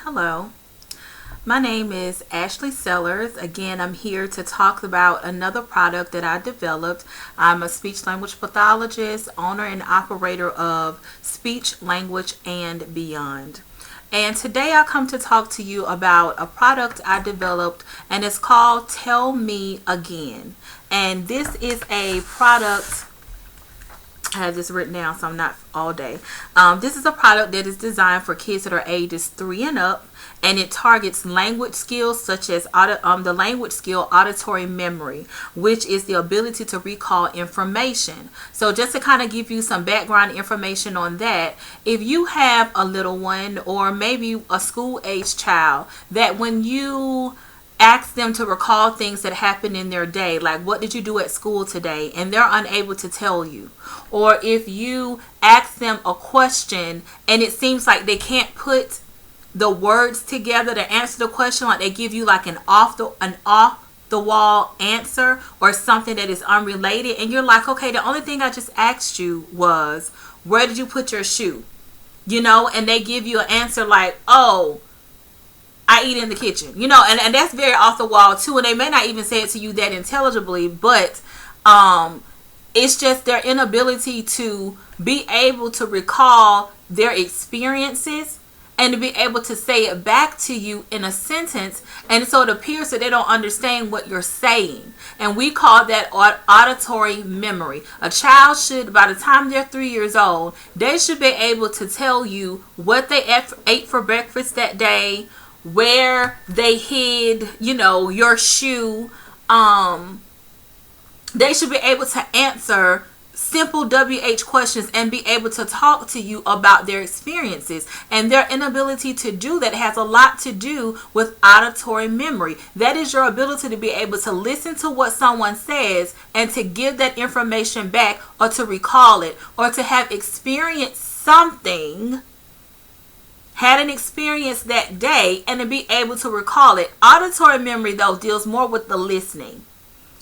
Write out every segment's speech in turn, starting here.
Hello, my name is Ashley Sellers. Again, I'm here to talk about another product that I developed. I'm a speech language pathologist, owner and operator of Speech, Language, and Beyond. And today I come to talk to you about a product I developed, and it's called Tell Me Again. And this is a product, I have this written down so I'm not all day. This is a product that is designed for kids that are ages 3 and up, and it targets language skills such as the language skill auditory memory, which is the ability to recall information. So just to kind of give you some background information on that, if you have a little one or maybe a school age child, that when you ask them to recall things that happened in their day, like what did you do at school today, and they're unable to tell you, or if you ask them a question and it seems like they can't put the words together to answer the question, like they give you like an off the wall answer or something that is unrelated, and you're like, okay, the only thing I just asked you was, where did you put your shoe? And they give you an answer like, oh, I eat in the kitchen, and that's very off the wall too. And they may not even say it to you that intelligibly, but it's just their inability to be able to recall their experiences and to be able to say it back to you in a sentence. And so it appears that they don't understand what you're saying. And we call that auditory memory. A child should, by the time they're 3 years old, they should be able to tell you what they ate for breakfast that day, where they hid, your shoe. They should be able to answer simple WH questions and be able to talk to you about their experiences. And their inability to do that has a lot to do with auditory memory. That is your ability to be able to listen to what someone says and to give that information back, or to recall it, or to have experienced something, had an experience that day, and to be able to recall it. Auditory memory, though, deals more with the listening.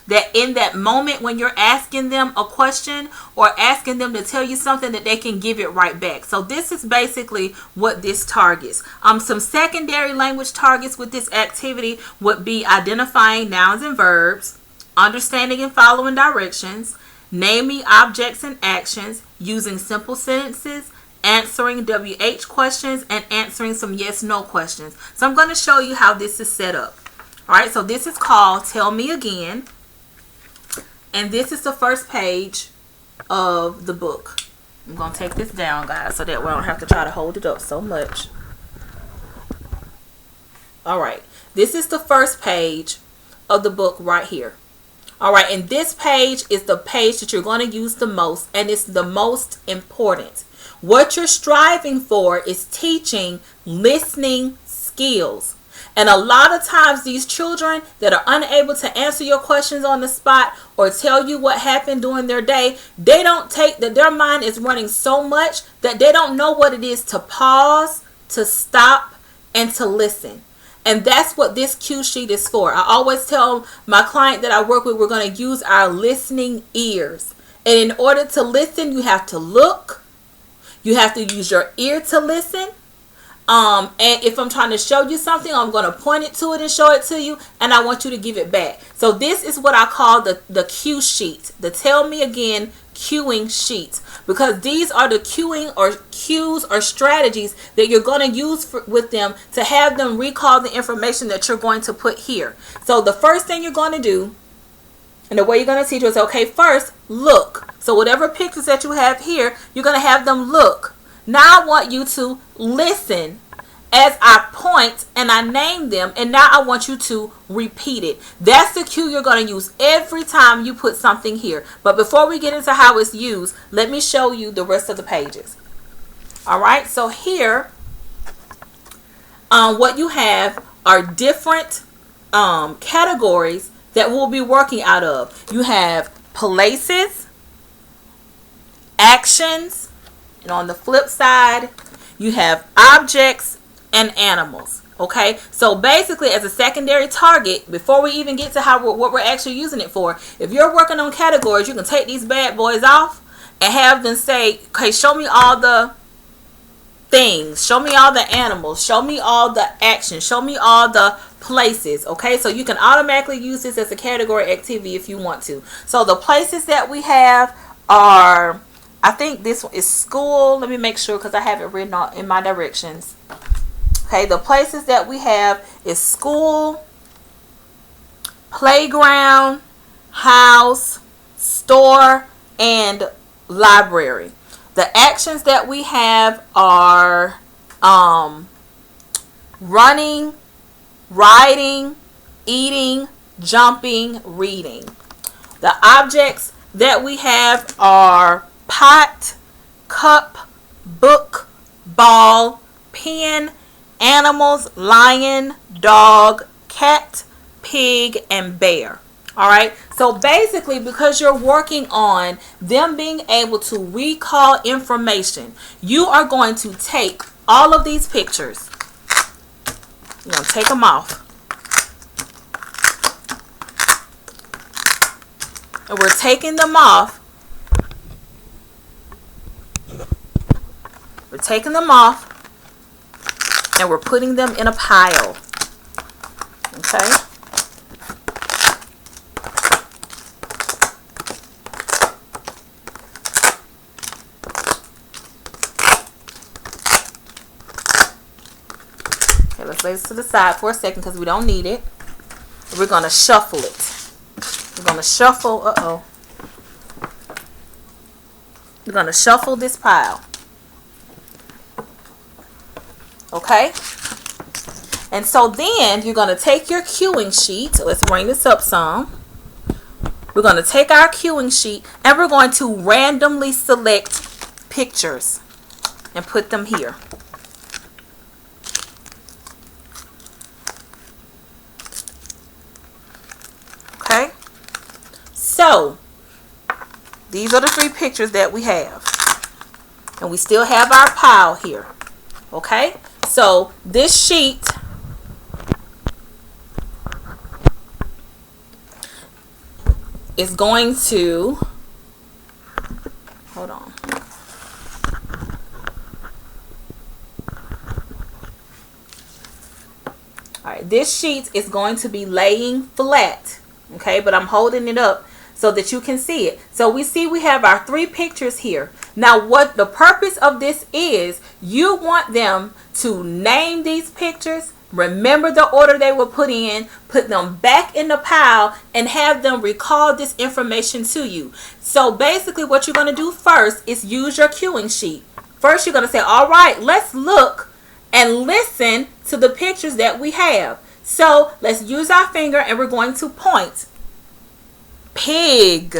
That in that moment when you're asking them a question or asking them to tell you something, that they can give it right back. So this is basically what this targets. Some secondary language targets with this activity would be identifying nouns and verbs, understanding and following directions, naming objects and actions, using simple sentences, answering WH questions, and answering some yes/no questions. So I'm going to show you how this is set up. All right, so this is called Tell Me Again. And this is the first page of the book. I'm going to take this down, guys, so that we don't have to try to hold it up so much. All right, this is the first page of the book right here. All right, and this page is the page that you're going to use the most, and it's the most important. What you're striving for is teaching listening skills. And a lot of times these children that are unable to answer your questions on the spot or tell you what happened during their day, they don't take that, their mind is running so much that they don't know what it is to pause, to stop, and to listen. And that's what this cue sheet is for. I always tell my client that I work with, we're going to use our listening ears. And in order to listen, you have to look. You have to use your ear to listen. And if I'm trying to show you something, I'm going to point it to it and show it to you, and I want you to give it back. So this is what I call the cue sheet, the Tell Me Again cueing sheet, because these are the cueing or cues or strategies that you're going to use with them to have them recall the information that you're going to put here. So the first thing you're going to do, and the way you're going to teach is, okay, first, look. So whatever pictures that you have here, you're going to have them look. Now I want you to listen as I point and I name them, and now I want you to repeat it. That's the cue you're going to use every time you put something here. But before we get into how it's used, let me show you the rest of the pages. All right, so here, what you have are different categories that we'll be working out of. You have places, actions, and on the flip side, you have objects and animals. Okay, so basically as a secondary target, before we even get to what we're actually using it for, if you're working on categories, you can take these bad boys off and have them say, okay, show me all the things. Show me all the animals. Show me all the action. Show me all the places. Okay, so you can automatically use this as a category activity if you want to. So the places that we have are, I think this one is school. Let me make sure because I have it written out in my directions. Okay, the places that we have is school, playground, house, store, and library. The actions that we have are running, riding, eating, jumping, reading. The objects that we have are pot, cup, book, ball, pen, animals, lion, dog, cat, pig, and bear. All right, so basically, because you're working on them being able to recall information, you are going to take all of these pictures. You're going to take them off. And we're taking them off. We're taking them off. And we're putting them in a pile. Okay? Okay, let's lay this to the side for a second because we don't need it. We're going to shuffle it. We're going to shuffle, we're going to shuffle this pile. Okay? And so then you're going to take your cueing sheet. Let's bring this up some. We're going to take our cueing sheet and we're going to randomly select pictures and put them here. Okay? So, these are the 3 pictures that we have. And we still have our pile here. Okay? So, this sheet is going to, hold on. Alright, this sheet is going to be laying flat. Okay, but I'm holding it up so that you can see it. So we see we have our 3 pictures here. Now what the purpose of this is, you want them to name these pictures, remember the order they were put in, put them back in the pile, and have them recall this information to you. So basically what you're going to do first is use your cueing sheet. First you're going to say, all right, let's look and listen to the pictures that we have. So let's use our finger and we're going to point. Pig,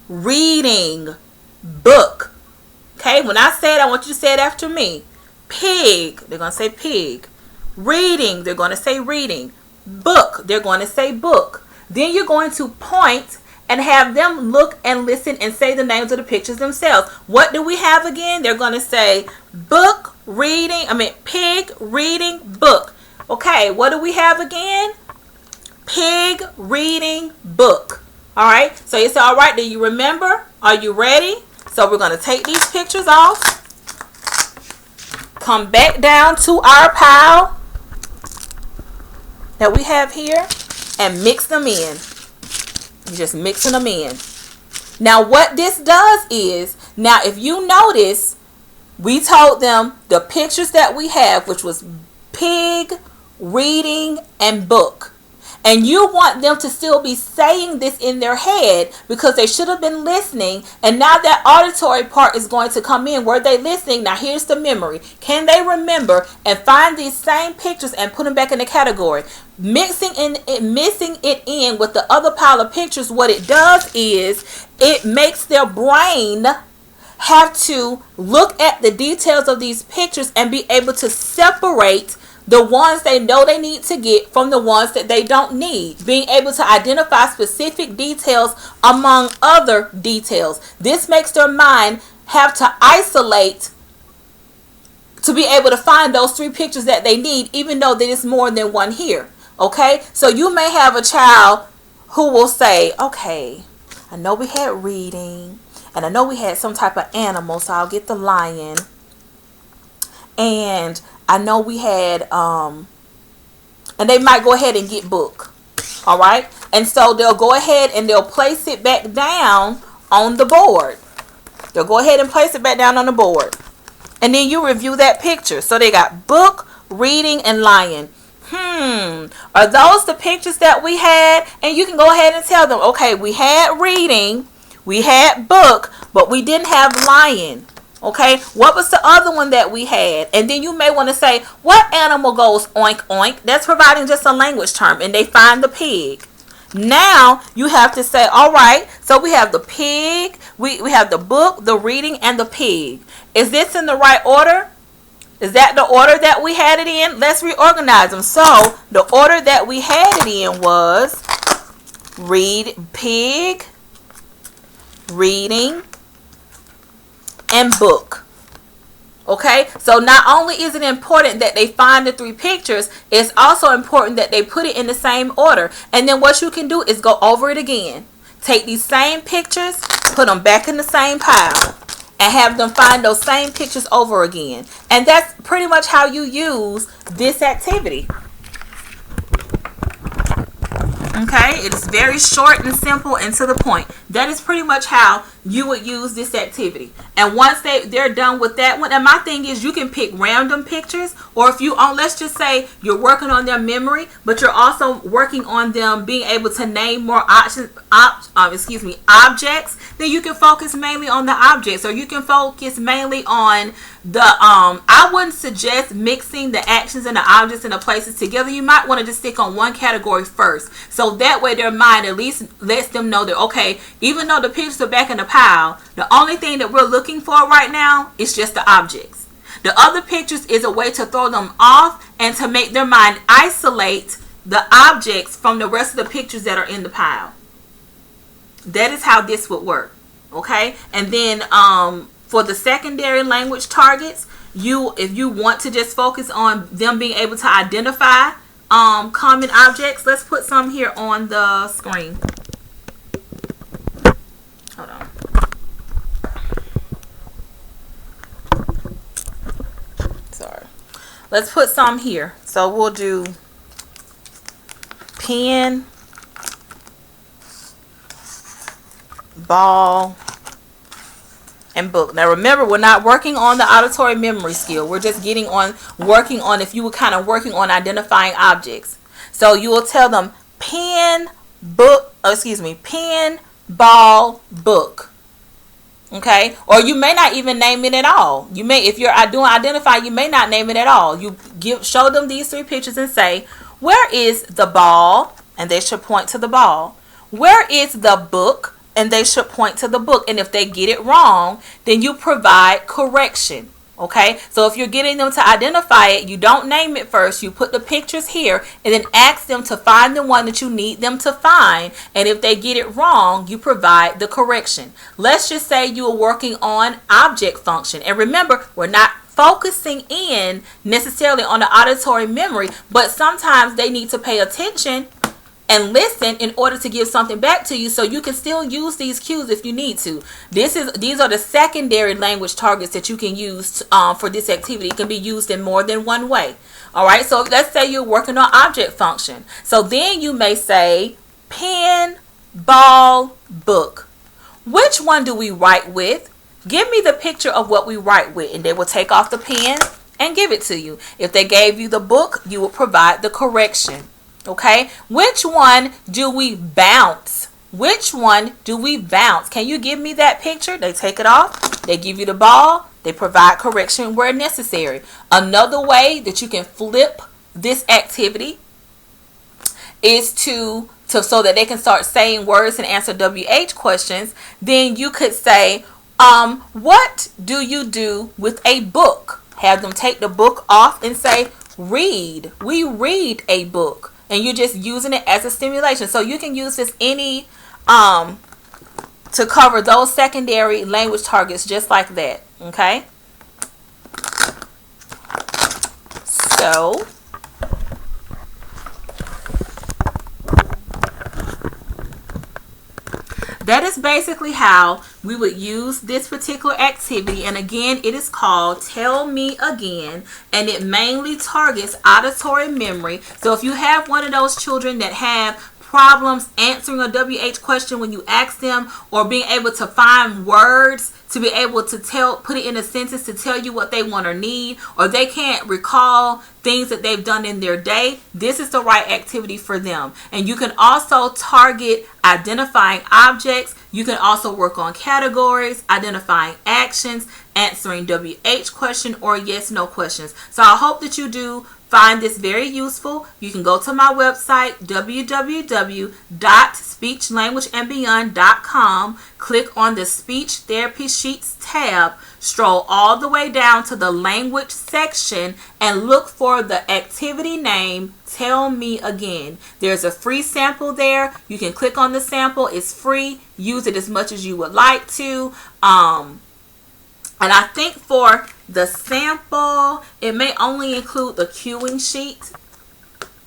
reading, book. Okay, when I say it, I want you to say it after me. Pig, they're going to say pig. Reading, they're going to say reading. Book, they're going to say book. Then you're going to point and have them look and listen and say the names of the pictures themselves. What do we have again? They're going to say book, reading, pig, reading, book. Okay, what do we have again? Pig, reading, book. All right, so it's all right. Do you remember? Are you ready? So we're going to take these pictures off. Come back down to our pile that we have here and mix them in. You're just mixing them in. Now what this does is, now if you notice, we told them the pictures that we have, which was pig, reading, and book. And you want them to still be saying this in their head because they should have been listening. And now that auditory part is going to come in. Were they listening? Now here's the memory. Can they remember and find these same pictures and put them back in the category? Mixing it in with the other pile of pictures, what it does is it makes their brain have to look at the details of these pictures and be able to separate the ones they know they need to get from the ones that they don't need. Being able to identify specific details among other details. This makes their mind have to isolate to be able to find those 3 pictures that they need, even though there is more than one here. Okay? So you may have a child who will say, okay, I know we had reading, and I know we had some type of animal, so I'll get the lion. And I know we had, and they might go ahead and get book. All right. And so they'll go ahead and they'll place it back down on the board. They'll go ahead and place it back down on the board. And then you review that picture. So they got book, reading, and lion. Are those the pictures that we had? And you can go ahead and tell them, okay, we had reading, we had book, but we didn't have lion. Okay, what was the other one that we had? And then you may want to say, what animal goes oink oink? That's providing just a language term. And they find the pig. Now you have to say, all right, so we have the pig, we have the book, the reading, and the pig. Is this in the right order? Is that the order that we had it in? Let's reorganize them. So the order that we had it in was pig, reading, and book. Okay, so not only is it important that they find the 3 pictures, it's also important that they put it in the same order. And then what you can do is go over it again. Take these same pictures, put them back in the same pile, and have them find those same pictures over again. And that's pretty much how you use this activity. Okay, it is very short and simple and to the point. That is pretty much how you would use this activity. And once they're done with that one, and my thing is you can pick random pictures, or if you let's just say you're working on their memory, but you're also working on them being able to name more objects, then you can focus mainly on the objects, or you can focus mainly on the I wouldn't suggest mixing the actions and the objects and the places together. You might want to just stick on one category first, so that way their mind at least lets them know that, okay, even though the pictures are back in the pile, the only thing that we're looking for right now is just the objects. The other pictures is a way to throw them off and to make their mind isolate the objects from the rest of the pictures that are in the pile. That is how this would work. Okay, and then for the secondary language targets, if you want to just focus on them being able to identify common objects, let's put some here on the screen. Hold on. Sorry. Let's put some here. So we'll do pen, ball, and book. Now remember, we're not working on the auditory memory skill. We're just working on if you were kind of working on identifying objects. So you will tell them pen, pen, ball, book. Okay, or you may not even name it at all. You may, if you're doing identify, you may not name it at all. You show them these 3 pictures and say, where is the ball? And they should point to the ball. Where is the book? And they should point to the book. And if they get it wrong, then you provide correction. Okay, so if you're getting them to identify it, you don't name it first. You put the pictures here and then ask them to find the one that you need them to find. And if they get it wrong, you provide the correction. Let's just say you are working on object function. And remember, we're not focusing in necessarily on the auditory memory, but sometimes they need to pay attention and listen in order to give something back to you, so you can still use these cues if you need to. These are the secondary language targets that you can use for this activity. It can be used in more than one way. All right, so let's say you're working on object function. So then you may say pen, ball, book. Which one do we write with? Give me the picture of what we write with, and they will take off the pen and give it to you. If they gave you the book, you will provide the correction. Okay, which one do we bounce? Which one do we bounce? Can you give me that picture? They take it off. They give you the ball. They provide correction where necessary. Another way that you can flip this activity is so that they can start saying words and answer WH questions. Then you could say, what do you do with a book? Have them take the book off and say, read. We read a book. And you're just using it as a stimulation. So you can use this to cover those secondary language targets just like that. Okay. So that is basically how we would use this particular activity. And again, it is called Tell Me Again, and it mainly targets auditory memory. So if you have one of those children that have problems answering a WH question when you ask them, or being able to find words to be able to put it in a sentence to tell you what they want or need, or they can't recall things that they've done in their day, this is the right activity for them. And you can also target identifying objects. You can also work on categories, identifying actions, answering WH question or yes no questions. So I hope that you do find this very useful. You can go to my website, www.speechlanguageandbeyond.com, click on the Speech Therapy Sheets tab, stroll all the way down to the language section, and look for the activity name, Tell Me Again. There's a free sample there. You can click on the sample. It's free. Use it as much as you would like to. And I think for the sample, it may only include the cueing sheet,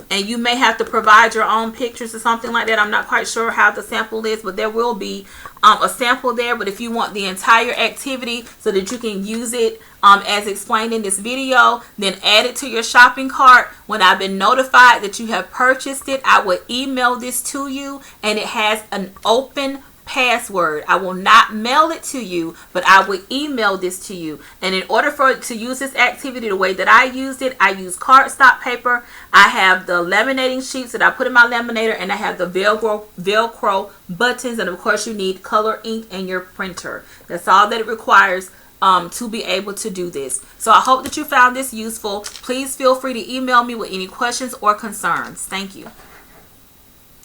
and you may have to provide your own pictures or something like that. I'm not quite sure how the sample is, but there will be a sample there. But if you want the entire activity so that you can use it as explained in this video, then add it to your shopping cart. When I've been notified that you have purchased it, I will email this to you, and it has an open password. I will not mail it to you, but I will email this to you. And in order for it to use this activity the way that I used it, I use cardstock paper. I have the laminating sheets that I put in my laminator, and I have the Velcro buttons, and of course you need color ink and your printer. That's all that it requires to be able to do this. So I hope that you found this useful. Please feel free to email me with any questions or concerns. Thank you.